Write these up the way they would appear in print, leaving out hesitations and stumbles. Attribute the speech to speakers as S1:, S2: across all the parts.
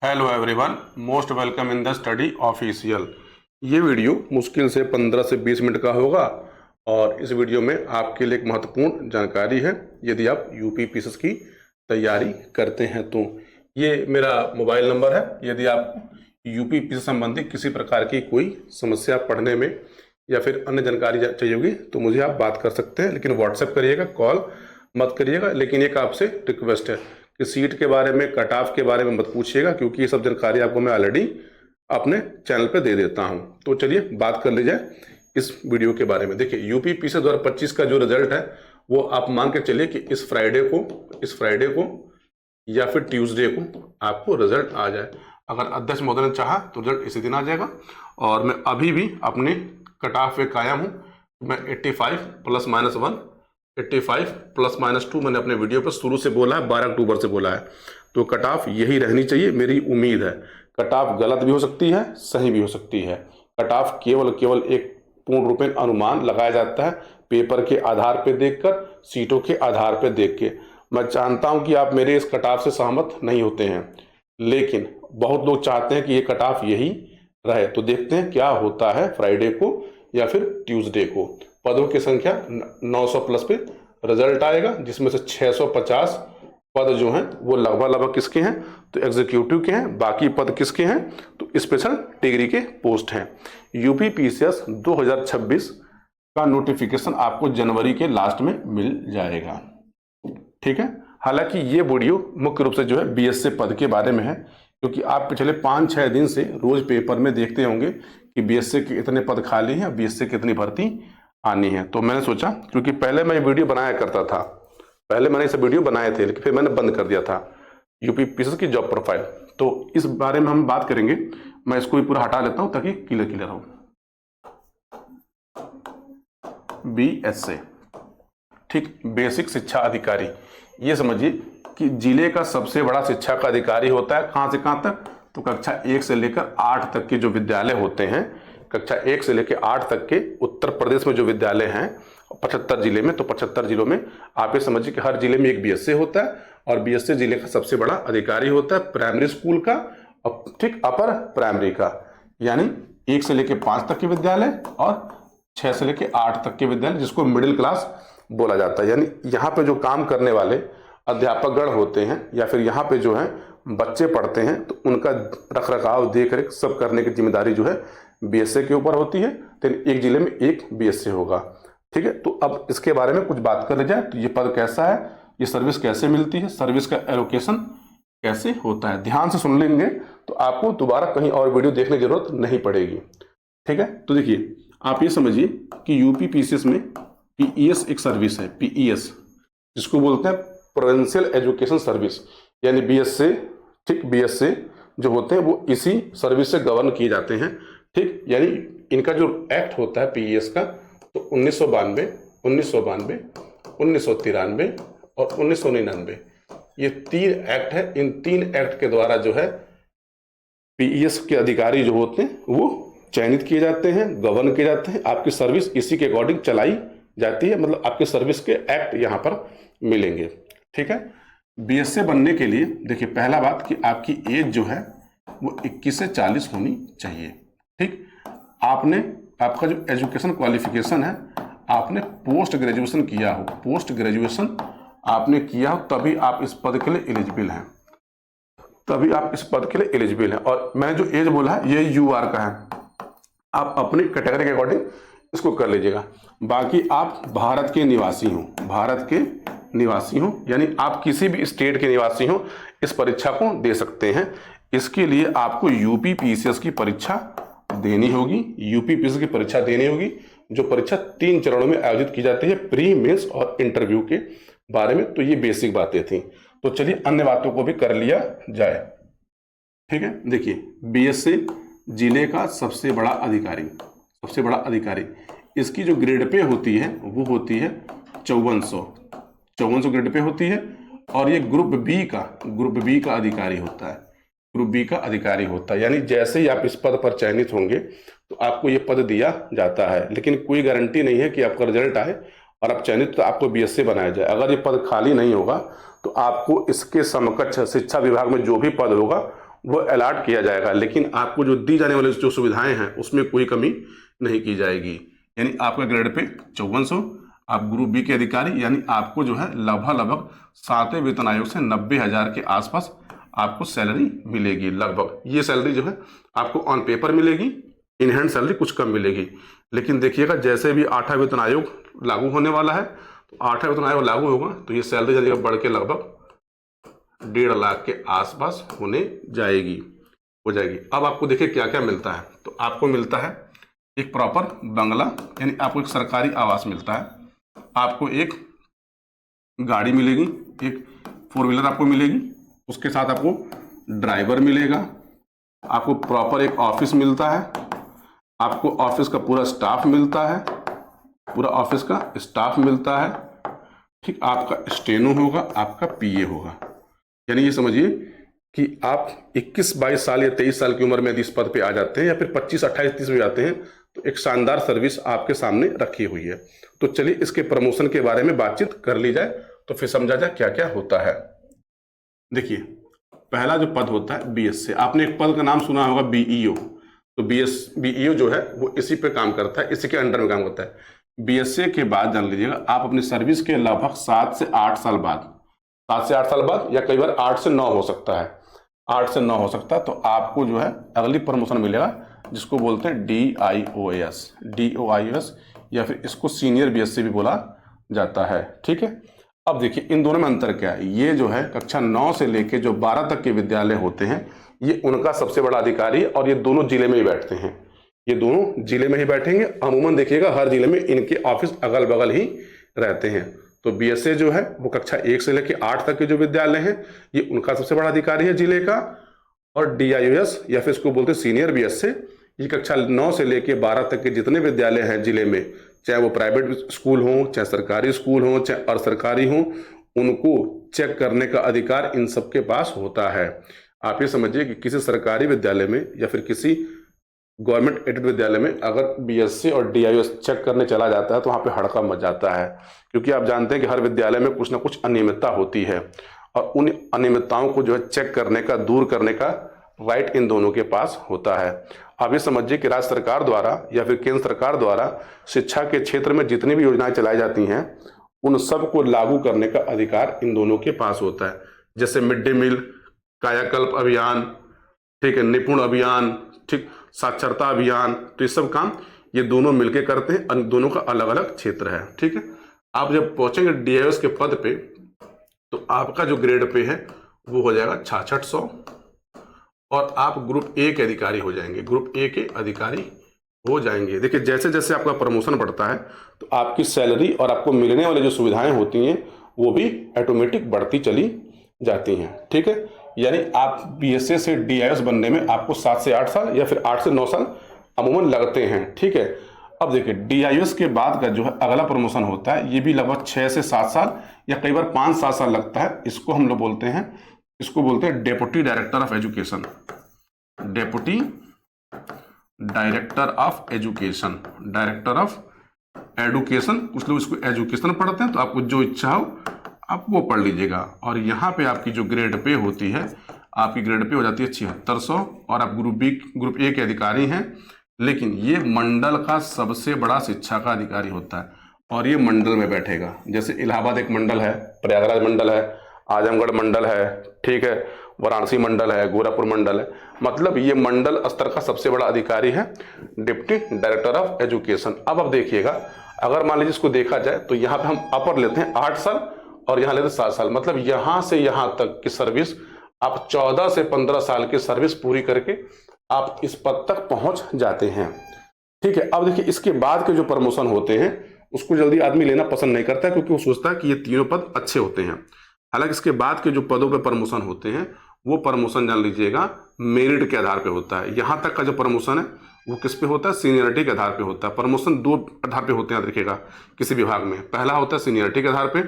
S1: Hello everyone, most welcome in the study official. ये video मुश्किल से 15 से 20 मिनट का होगा और इस वीडियो में आपके लिए एक महत्वपूर्ण जानकारी है। यदि आप यूपी पीसीएस की तैयारी करते हैं तो ये मेरा मोबाइल नंबर है। यदि आप यूपी पीसीएस संबंधी किसी प्रकार की कोई समस्या पढ़ने में या फिर अन्य जानकारी चाहिए होगी तो मुझे आप बात कर सकते हैं, लेकिन व्हाट्सएप करिएगा, कॉल मत करिएगा। लेकिन एक आपसे रिक्वेस्ट है कि सीट के बारे में, कट ऑफ के बारे में मत पूछिएगा, क्योंकि ये सब जानकारी आपको मैं ऑलरेडी अपने चैनल पे दे देता हूं। तो चलिए बात कर ली जाए इस वीडियो के बारे में। देखिए, यूपी पीसीएस 2025 का जो रिजल्ट है वो आप मान के चलिए कि इस फ्राइडे को या फिर ट्यूसडे को आपको रिजल्ट आ जाए। अगर अध्यक्ष महोदय ने चाहा तो रिजल्ट इसी दिन आ जाएगा। और मैं अभी भी अपने कट ऑफ पे कायम हूँ। मैं 85 ± 1, 85 ± 2 मैंने अपने वीडियो पर शुरू से बोला है, 12 अक्टूबर से बोला है। तो कट ऑफ यही रहनी चाहिए, मेरी उम्मीद है। कट ऑफ गलत भी हो सकती है, सही भी हो सकती है। कट ऑफ केवल एक पूर्ण रूपेण अनुमान लगाया जाता है, पेपर के आधार पर देखकर, सीटों के आधार पर देख के। मैं जानता हूं कि आप मेरे इस कट ऑफ से सहमत नहीं होते हैं, लेकिन बहुत लोग चाहते हैं कि ये कट ऑफ यही रहे। तो देखते हैं क्या होता है फ्राइडे को या फिर ट्यूसडे को। पदों की संख्या 900 प्लस पे रिजल्ट आएगा, जिसमें से 650 पद जो हैं वो लगभग किसके हैं, तो एग्जीक्यूटिव के हैं। बाकी पद किसके हैं, तो स्पेशल डिग्री के पोस्ट हैं। यूपी पीसीएस 2026 का नोटिफिकेशन आपको जनवरी के लास्ट में मिल जाएगा। ठीक है। हालांकि ये वीडियो मुख्य रूप से जो है बीएससी पद के बारे में है, क्योंकि आप पिछले 5-6 दिन से रोज पेपर में देखते होंगे कि बीएससी के इतने पद खाली हैं, बीएससी की इतनी भर्ती आनी है। तो मैंने सोचा, क्योंकि पहले मैं ये वीडियो बनाया करता था, पहले मैंने इसे वीडियो बनाए थे, लेकिन फिर मैंने बंद कर दिया था, यूपी पीसीएस की जॉब प्रोफाइल। तो इस बारे में हम बात करेंगे। मैं इसको भी पूरा हटा लेता हूं ताकि क्लियर हो। बीएससी, ठीक, बेसिक शिक्षा अधिकारी। ये समझिए कि जिले का सबसे बड़ा शिक्षा का अधिकारी होता है। कहां से कहां तक, तो कक्षा 1 से लेकर 8 तक के जो विद्यालय होते हैं, कक्षा 1 से लेकर 8 तक के उत्तर प्रदेश में जो विद्यालय हैं 75 जिले में, तो 75 जिलों में आप ये समझिए कि हर जिले में एक बीएससी होता है। और बीएससी जिले का सबसे बड़ा अधिकारी होता है प्राइमरी स्कूल का, ठीक, अपर प्राइमरी का, यानी 1 से लेकर 5 तक के विद्यालय और 6 से लेकर 8 तक के विद्यालय, जिसको मिडिल क्लास बोला जाता है। यानी यहाँ पे जो काम करने वाले अध्यापकगण होते हैं या फिर यहाँ पे जो है बच्चे पढ़ते हैं, तो उनका रख रखाव, देख रेख सब करने की जिम्मेदारी जो है बीएससी के ऊपर होती है। तो एक जिले में एक बीएससी होगा। ठीक है। तो अब इसके बारे में कुछ बात कर जाए, तो ये पद कैसा है, ये सर्विस कैसे मिलती है, सर्विस का एलोकेशन कैसे होता है, ध्यान से सुन लेंगे तो आपको दोबारा कहीं और वीडियो देखने की जरूरत नहीं पड़ेगी। ठीक है। तो देखिए, आप ये समझिए कि यूपी पीसीएस में पीईएस एक सर्विस है, पीईएस, जिसको बोलते हैं प्रोविंशियल एजुकेशन सर्विस, यानी बीएससी, ठीक, बीएससी जो होते हैं वो इसी सर्विस से गवर्न किए जाते हैं। ठीक, यानी इनका जो एक्ट होता है पीईएस का, तो 1992, 1992, 1993 और 1999, ये 3 एक्ट है। इन 3 एक्ट के द्वारा जो है पीईएस के अधिकारी जो होते हैं वो चयनित किए जाते हैं, गवर्न किए जाते हैं। आपकी सर्विस इसी के अकॉर्डिंग चलाई जाती है, मतलब आपके सर्विस के एक्ट यहाँ पर मिलेंगे। ठीक है। बीएससी बनने के लिए देखिए, पहला बात कि आपकी एज जो है वो 21 से 40 होनी चाहिए। ठीक, आपका जो एजुकेशन क्वालिफिकेशन है, आपने पोस्ट ग्रेजुएशन किया हो, पोस्ट ग्रेजुएशन आपने किया हो, तभी आप इस पद के लिए एलिजिबल हैं, तभी आप इस पद के लिए एलिजिबल हैं। और मैं जो एज बोला है ये यूआर का है, आप अपनी कैटेगरी के अकॉर्डिंग इसको कर लीजिएगा। बाकी आप भारत के निवासी हो, भारत के निवासी हो, यानी आप किसी भी स्टेट के निवासी हो, इस परीक्षा को दे सकते हैं। इसके लिए आपको यूपी पीसीएस की परीक्षा देनी होगी, यूपी पीसीएस की परीक्षा देनी होगी, जो परीक्षा 3 चरणों में आयोजित की जाती है, प्री, मेंस और इंटरव्यू के बारे में। तो ये बेसिक बातें थी। तो चलिए अन्य बातों को भी कर लिया जाए। ठीक है। देखिए, बीएससी जिले का सबसे बड़ा अधिकारी, सबसे बड़ा अधिकारी, इसकी जो ग्रेड पे होती है वो होती है 5400 ग्रेड पे होती है। और ये ग्रुप बी का अधिकारी होता है, ग्रुप बी का अधिकारी होता है। यानी जैसे ही आप इस पद पर चयनित होंगे तो आपको ये पद दिया जाता है, लेकिन कोई गारंटी नहीं है कि आपका रिजल्ट आए और आप चयनित तो आपको बीएससी बनाया जाए। अगर ये पद खाली नहीं होगा तो आपको इसके समकक्ष शिक्षा विभाग में जो भी पद होगा वो अलॉट किया जाएगा, लेकिन आपको जो दी जाने वाली जो सुविधाएं हैं उसमें कोई कमी नहीं की जाएगी। यानी आपका ग्रेड पे 5400, आप ग्रुप बी के अधिकारी, यानी आपको जो है लगभग 7वें वेतन आयोग से 90,000 के आसपास आपको सैलरी मिलेगी। लगभग ये सैलरी जो है आपको ऑन पेपर मिलेगी, इन हैंड सैलरी कुछ कम मिलेगी। लेकिन देखिएगा जैसे भी 8वां वेतन आयोग लागू होने वाला है, तो 8वां वेतन आयोग लागू होगा तो ये सैलरी जल्दी बढ़ के लगभग 1.5 लाख के आसपास होने जाएगी, हो जाएगी। अब आपको देखिए क्या क्या मिलता है। तो आपको मिलता है एक प्रॉपर बंगला, यानी आपको एक सरकारी आवास मिलता है, आपको एक गाड़ी मिलेगी, एक 4 व्हीलर आपको मिलेगी, उसके साथ आपको ड्राइवर मिलेगा, आपको प्रॉपर एक ऑफिस मिलता है, आपको ऑफिस का पूरा स्टाफ मिलता है, पूरा ऑफिस का स्टाफ मिलता है, ठीक। आपका स्टेनो होगा, आपका पीए होगा। यानी ये समझिए कि आप 21-22 साल या 23 साल की उम्र में यदि इस पद पे आ जाते हैं, या फिर 25, 28, 30 में जाते हैं, तो एक शानदार सर्विस आपके सामने रखी हुई है। तो चलिए इसके प्रमोशन के बारे में बातचीत कर ली जाए, तो फिर समझा जाए क्या क्या होता है। देखिए पहला जो पद होता है बीएसए, आपने एक पद का नाम सुना होगा बीईओ। तो बीईओ जो है वो इसी पे काम करता है, इसी के अंडर में काम करता है। बीएसए के बाद जान लीजिएगा आप अपनी सर्विस के लगभग 7 से 8 साल बाद, 7 से 8 साल बाद, या कई बार 8 से 9 हो सकता है, 8 से 9 हो सकता है, तो आपको जो है अगली प्रमोशन मिलेगा जिसको बोलते हैं DIOS, या फिर इसको सीनियर बीएसए भी बोला जाता है, ठीक है। अब देखिए इन दोनों में अंतर क्या है। ये जो है कक्षा 9 से लेके जो 12 तक के विद्यालय होते हैं, ये उनका सबसे बड़ा अधिकारी है, और ये दोनों जिले में ही बैठते हैं, ये दोनों जिले में ही बैठेंगे। अमूमन देखिएगा हर जिले में इनके ऑफिस अगल बगल ही रहते हैं। तो बीएसए जो है वो कक्षा 1 से लेकर 8 तक के जो विद्यालय हैं, ये उनका सबसे बड़ा अधिकारी है जिले का। और DIOS या फिर इसको बोलते हैं सीनियर बीएसए, ये कक्षा 9 से लेकर 12 तक के जितने विद्यालय हैं जिले में, चाहे वो प्राइवेट स्कूल हो, चाहे सरकारी स्कूल हो, चाहे अर्ध सरकारी हो, उनको चेक करने का अधिकार इन सबके पास होता है। आप ये समझिए कि किसी सरकारी विद्यालय में या फिर किसी गवर्नमेंट एडेड विद्यालय में अगर बीएसए और DIOS चेक करने चला जाता है तो वहाँ पे हड़कंप मच जाता है, क्योंकि आप जानते हैं कि हर विद्यालय में कुछ ना कुछ अनियमितता होती है, और उन अनियमितताओं को जो है चेक करने का, दूर करने का राइट इन दोनों के पास होता है। आप ये समझिए कि राज्य सरकार द्वारा या फिर केंद्र सरकार द्वारा शिक्षा के क्षेत्र में जितनी भी योजनाएं चलाई जाती हैं, उन सब को लागू करने का अधिकार इन दोनों के पास होता है। जैसे मिड डे मील, कायाकल्प अभियान, ठीक है, निपुण अभियान, ठीक, साक्षरता अभियान, तो ये सब काम ये दोनों मिलके करते हैं, दोनों का अलग अलग क्षेत्र है, ठीक है। आप जब पहुंचेंगे DIOS के पद पे, तो आपका जो ग्रेड पे है वो हो जाएगा 6600, और आप ग्रुप ए के अधिकारी हो जाएंगे, ग्रुप ए के अधिकारी हो जाएंगे। देखिए जैसे जैसे आपका प्रमोशन बढ़ता है तो आपकी सैलरी और आपको मिलने वाली जो सुविधाएं होती हैं वो भी ऑटोमेटिक बढ़ती चली जाती हैं, ठीक है। यानी आप बीएसए से DIOS बनने में आपको 7 से 8 साल या फिर 8 से 9 साल अमूमन लगते हैं, ठीक है। अब देखिए DIOS के बाद का जो है अगला प्रमोशन होता है, ये भी लगभग 6 से 7 साल या कई बार 5-7 साल लगता है। इसको हम लोग बोलते हैं, इसको बोलते हैं deputy director of education, deputy director of education, director of education. कुछ लोग इसको एजुकेशन पढ़ते हैं, तो आपको जो इच्छा हो आप वो पढ़ लीजिएगा। और यहाँ पे आपकी जो ग्रेड पे होती है, आपकी ग्रेड पे हो जाती है 7600, और आप ग्रुप ए के अधिकारी हैं। लेकिन ये मंडल का सबसे बड़ा शिक्षा का अधिकारी होता है, और ये मंडल में बैठेगा। जैसे इलाहाबाद एक मंडल है, प्रयागराज मंडल है, आजमगढ़ मंडल है, ठीक है, वाराणसी मंडल है, गोरखपुर मंडल है, मतलब ये मंडल स्तर का सबसे बड़ा अधिकारी है, डिप्टी डायरेक्टर ऑफ एजुकेशन। अब देखिएगा, अगर मान लीजिए इसको देखा जाए तो यहाँ पे हम अपर लेते हैं 8 साल और यहाँ लेते हैं 7 साल, मतलब यहाँ से यहाँ तक की सर्विस आप 14 से 15 साल की सर्विस पूरी करके आप इस पद तक पहुंच जाते हैं, ठीक है। अब देखिए इसके बाद के जो प्रमोशन होते हैं उसको जल्दी आदमी लेना पसंद नहीं करता है, क्योंकि वो सोचता है कि ये तीनों पद अच्छे होते हैं। हालांकि इसके बाद के जो पदों पे प्रमोशन होते हैं वो प्रमोशन जान लीजिएगा मेरिट के आधार पे होता है। यहाँ तक का जो प्रमोशन है वो किस पे होता है, सीनियरिटी के आधार पे होता है। प्रमोशन 2 आधार पे होते हैं, देखिएगा किसी विभाग में। पहला होता है सीनियरिटी के आधार पे,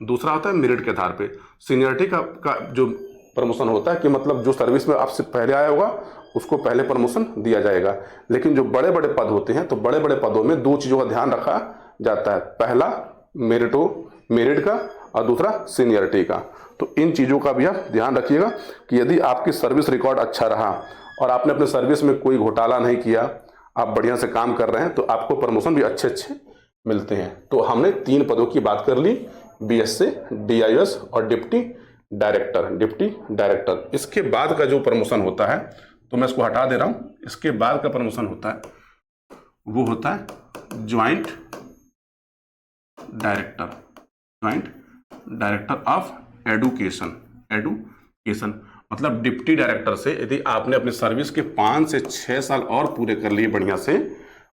S1: दूसरा होता है मेरिट के आधार पे। सीनियरिटी का जो प्रमोशन होता है कि मतलब जो सर्विस में आपसे पहले आया होगा उसको पहले प्रमोशन दिया जाएगा। लेकिन जो बड़े बड़े पद होते हैं तो बड़े बड़े पदों में 2 चीज़ों का ध्यान रखा जाता है। पहला मेरिट का, और दूसरा सीनियरिटी का। तो इन चीज़ों का भी आप ध्यान रखिएगा कि यदि आपकी सर्विस रिकॉर्ड अच्छा रहा और आपने अपने सर्विस में कोई घोटाला नहीं किया, आप बढ़िया से काम कर रहे हैं, तो आपको प्रमोशन भी अच्छे अच्छे मिलते हैं। तो हमने 3 पदों की बात कर ली, BSA, DIS और डिप्टी डायरेक्टर। इसके बाद का जो प्रमोशन होता है, तो मैं इसको हटा दे रहा हूँ, इसके बाद का प्रमोशन होता है वो होता है ज्वाइंट डायरेक्टर ऑफ एडुकेशन। मतलब डिप्टी डायरेक्टर से यदि आपने अपनी सर्विस के 5 से 6 साल और पूरे कर लिए बढ़िया से,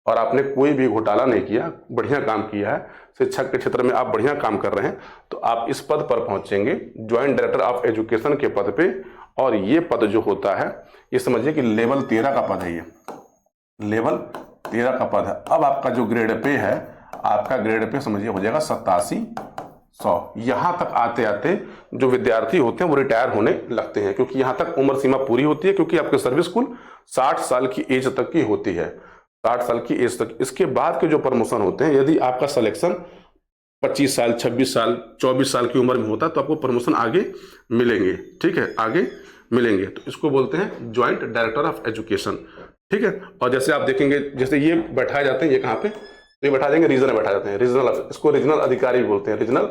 S1: और आपने कोई भी घोटाला नहीं किया, बढ़िया काम किया है, शिक्षा के क्षेत्र में आप बढ़िया काम कर रहे हैं, तो आप इस पद पर पहुंचेंगे, ज्वाइंट डायरेक्टर ऑफ एजुकेशन के पद पे। और ये पद जो होता है, ये समझिए कि लेवल 13 का पद है, ये लेवल 13 का पद है। अब आपका जो ग्रेड पे है, आपका ग्रेड पे समझिए हो जाएगा 8700। यहां तक आते आते जो विद्यार्थी होते हैं वो रिटायर होने लगते हैं, क्योंकि यहां तक उम्र सीमा पूरी होती है, क्योंकि आपकी सर्विस कुल 60 साल की एज तक की होती है, 60 साल की एज तक। इसके बाद के जो प्रमोशन होते हैं, यदि आपका सिलेक्शन 25 साल, 26 साल, 24 साल की उम्र में होता है, तो आपको प्रमोशन आगे मिलेंगे। ठीक है, आगे मिलेंगे। तो इसको बोलते हैं ज्वाइंट डायरेक्टर ऑफ एजुकेशन। ठीक है, और जैसे आप देखेंगे, जैसे ये बैठाए जाते हैं, ये कहाँ पे, तो ये बैठा देंगे रीजन में बैठा जाते हैं, रीजनल, इसको रीजनल अधिकारी भी बोलते हैं, रीजनल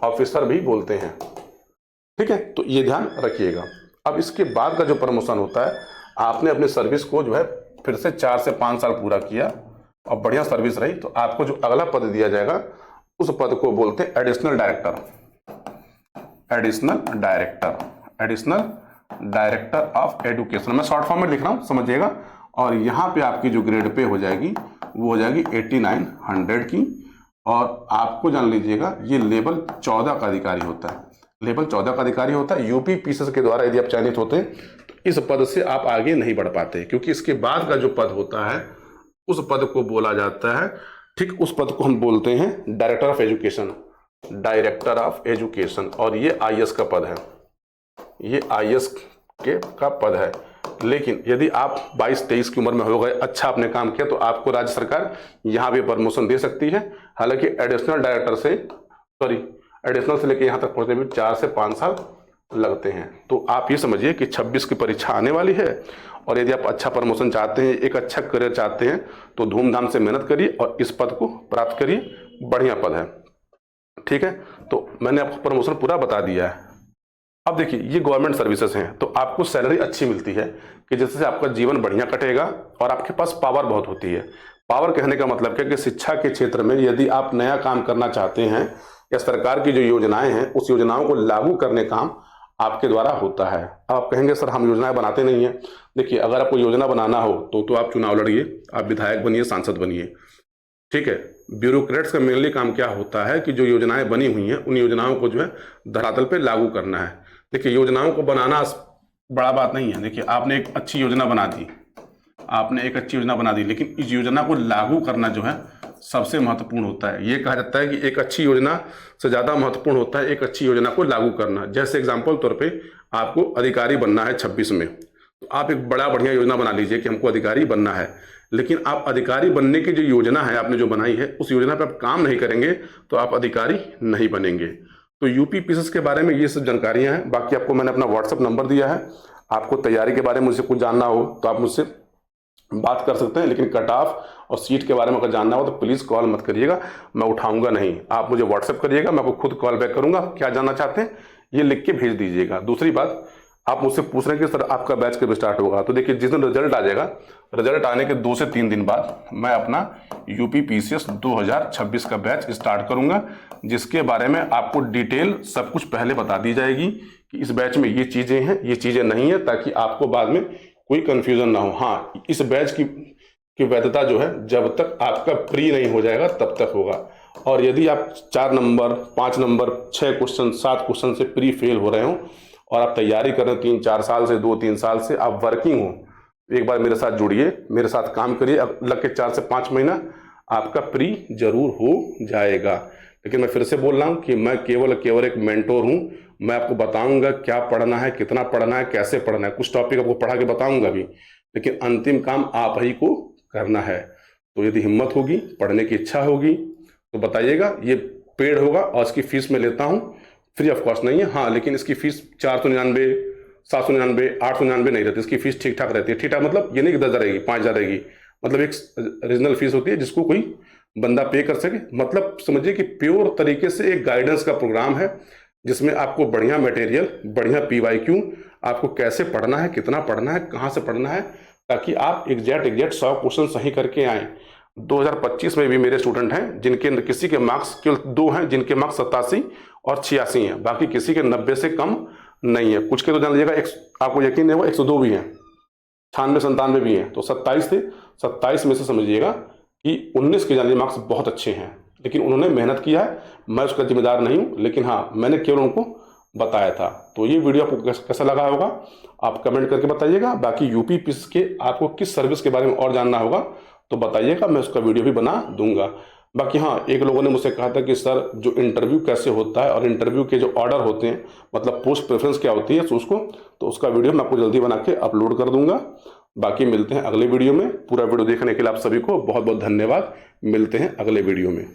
S1: ऑफिसर भी बोलते हैं। ठीक है, तो ये ध्यान रखिएगा। अब इसके बाद का जो प्रमोशन होता है, आपने अपनी सर्विस को जो है फिर से 4 से 5 साल पूरा किया और बढ़िया सर्विस रही, तो आपको जो अगला पद दिया जाएगा, उस पद को बोलते हैं एडिशनल डायरेक्टर ऑफ एजुकेशन। मैं शॉर्ट फॉर्म में लिख रहा हूं, समझिएगा। और यहाँ पे आपकी जो ग्रेड पे हो जाएगी वो हो जाएगी 8900 की। और आपको जान लीजिएगा, ये लेवल 14 का अधिकारी होता है, लेवल 14 का अधिकारी होता है। यूपी पीसीएस के द्वारा यदि आप चयनित होते हैं, तो इस पद से आप आगे नहीं बढ़ पाते, क्योंकि इसके बाद का जो पद होता है, उस पद को बोला जाता है, ठीक उस पद को हम बोलते हैं डायरेक्टर ऑफ एजुकेशन। और ये IAS का पद है, ये IAS का पद है। लेकिन यदि आप 22-23 की उम्र में हो गए, अच्छा आपने काम किया, तो आपको राज्य सरकार यहाँ भी प्रमोशन दे सकती है। हालांकि एडिशनल से लेकर यहाँ तक पहुँचने में 4 से 5 साल लगते हैं। तो आप ये समझिए कि 26 की परीक्षा आने वाली है, और यदि आप अच्छा प्रमोशन चाहते हैं, एक अच्छा करियर चाहते हैं, तो धूमधाम से मेहनत करिए और इस पद को प्राप्त करिए, बढ़िया पद है। ठीक है, तो मैंने आपको प्रमोशन पूरा बता दिया है। अब देखिए, ये गवर्नमेंट सर्विसेज हैं, तो आपको सैलरी अच्छी मिलती है कि जिससे आपका जीवन बढ़िया कटेगा, और आपके पास पावर बहुत होती है। पावर कहने का मतलब क्या कि शिक्षा के क्षेत्र में यदि आप नया काम करना चाहते हैं, या सरकार की जो योजनाएं हैं, उस योजनाओं को लागू करने काम आपके द्वारा होता है। अब आप कहेंगे सर हम योजनाएं बनाते नहीं हैं। देखिए, अगर आपको योजना बनाना हो तो आप चुनाव लड़िए, आप विधायक बनिए, सांसद बनिए। ठीक है, ब्यूरोक्रेट्स का मेनली काम क्या होता है कि जो योजनाएं बनी हुई हैं, उन योजनाओं को जो है धरातल पे लागू करना है। देखिए, योजनाओं को बनाना बड़ा बात नहीं है। देखिए, आपने एक अच्छी योजना बना दी, लेकिन इस योजना को लागू करना जो है सबसे महत्वपूर्ण होता है। ये कहा जाता है कि एक अच्छी योजना से ज़्यादा महत्वपूर्ण होता है एक अच्छी योजना को लागू करना। जैसे एग्जाम्पल तौर पे आपको अधिकारी बनना है 26 में, तो आप एक बढ़िया योजना बना लीजिए कि हमको अधिकारी बनना है, लेकिन आप अधिकारी बनने की जो योजना है आपने जो बनाई है, उस योजना पर आप काम नहीं करेंगे तो आप अधिकारी नहीं बनेंगे। तो यूपी पीसीएस के बारे में ये सब जानकारियाँ हैं। बाकी आपको मैंने अपना व्हाट्सअप नंबर दिया है, आपको तैयारी के बारे में मुझसे कुछ जानना हो तो आप मुझसे बात कर सकते हैं। लेकिन कट ऑफ और सीट के बारे में अगर जानना हो तो प्लीज़ कॉल मत करिएगा, मैं उठाऊंगा नहीं। आप मुझे व्हाट्सएप करिएगा, मैं आपको खुद कॉल बैक करूंगा। क्या जानना चाहते हैं ये लिख के भेज दीजिएगा। दूसरी बात, आप मुझसे पूछ रहे हैं कि सर आपका बैच कब स्टार्ट होगा, तो देखिए जिस दिन रिजल्ट आ जाएगा, रिजल्ट आने के 2 से 3 दिन बाद मैं अपना यूपी पीसीएस 2026 का बैच स्टार्ट करूंगा, जिसके बारे में आपको डिटेल सब कुछ पहले बता दी जाएगी कि इस बैच में ये चीज़ें हैं, ये चीज़ें नहीं है, ताकि आपको बाद में कोई कंफ्यूजन ना हो। हाँ, इस बैच की वैधता जो है जब तक आपका प्री नहीं हो जाएगा तब तक होगा। और यदि आप 4 नंबर, 5 नंबर, 6 क्वेश्चन, 7 क्वेश्चन से प्री फेल हो रहे हो और आप तैयारी कर रहे हो 3-4 साल से, 2-3 साल से, आप वर्किंग हो, एक बार मेरे साथ जुड़िए, मेरे साथ काम करिए, लग के 4 से 5 महीना आपका प्री जरूर हो जाएगा। लेकिन मैं फिर से बोल रहा हूँ कि मैं केवल एक मेंटोर हूँ। मैं आपको बताऊंगा क्या पढ़ना है, कितना पढ़ना है, कैसे पढ़ना है, कुछ टॉपिक आपको पढ़ा के बताऊंगा भी, लेकिन अंतिम काम आप ही को करना है। तो यदि हिम्मत होगी, पढ़ने की इच्छा होगी तो बताइएगा। ये पेड होगा और इसकी फीस मैं लेता हूँ फ्री ऑफ कॉस्ट नहीं है। हाँ, लेकिन इसकी फीस 499, 799, 899 नहीं रहती। इसकी फीस ठीक ठाक रहती है। ठीक ठाक मतलब ये नहीं कि 10,000 रहेगी, 5,000 रहेगी, मतलब एक रीजनल फीस होती है जिसको कोई बंदा पे कर सके। मतलब समझिए कि प्योर तरीके से एक गाइडेंस का प्रोग्राम है जिसमें आपको बढ़िया मटेरियल, बढ़िया PYQ, आपको कैसे पढ़ना है, कितना पढ़ना है, कहाँ से पढ़ना है, ताकि आप एग्जैक्ट 100 क्वेश्चन सही करके आएँ। 2025 में भी मेरे स्टूडेंट हैं जिनके किसी के मार्क्स केवल 2 हैं, जिनके मार्क्स 87 और 86 हैं, बाकी किसी के 90 से कम नहीं है। कुछ के तो जान लीजिएगा आपको यकीन नहीं होगा 102 भी हैं, 96, 97 भी हैं। तो 27 थे, 27 में से समझिएगा कि 19 के जान लीजिए मार्क्स बहुत अच्छे हैं, लेकिन उन्होंने मेहनत किया है, मैं उसका जिम्मेदार नहीं हूँ, लेकिन हाँ मैंने केवल उनको बताया था। तो ये वीडियो आपको कैसा लगा होगा आप कमेंट करके बताइएगा। बाकी यूपी पीस के आपको किस सर्विस के बारे में और जानना होगा तो बताइएगा, मैं उसका वीडियो भी बना दूंगा। बाकी हाँ, एक लोगों ने मुझसे कहा था कि सर जो इंटरव्यू कैसे होता है और इंटरव्यू के जो ऑर्डर होते हैं, मतलब पोस्ट प्रेफरेंस क्या होती है तो उसका वीडियो मैं आपको जल्दी बना के अपलोड कर दूंगा। बाकी मिलते हैं अगले वीडियो में। पूरा वीडियो देखने के लिए आप सभी को बहुत बहुत धन्यवाद। मिलते हैं अगले वीडियो में।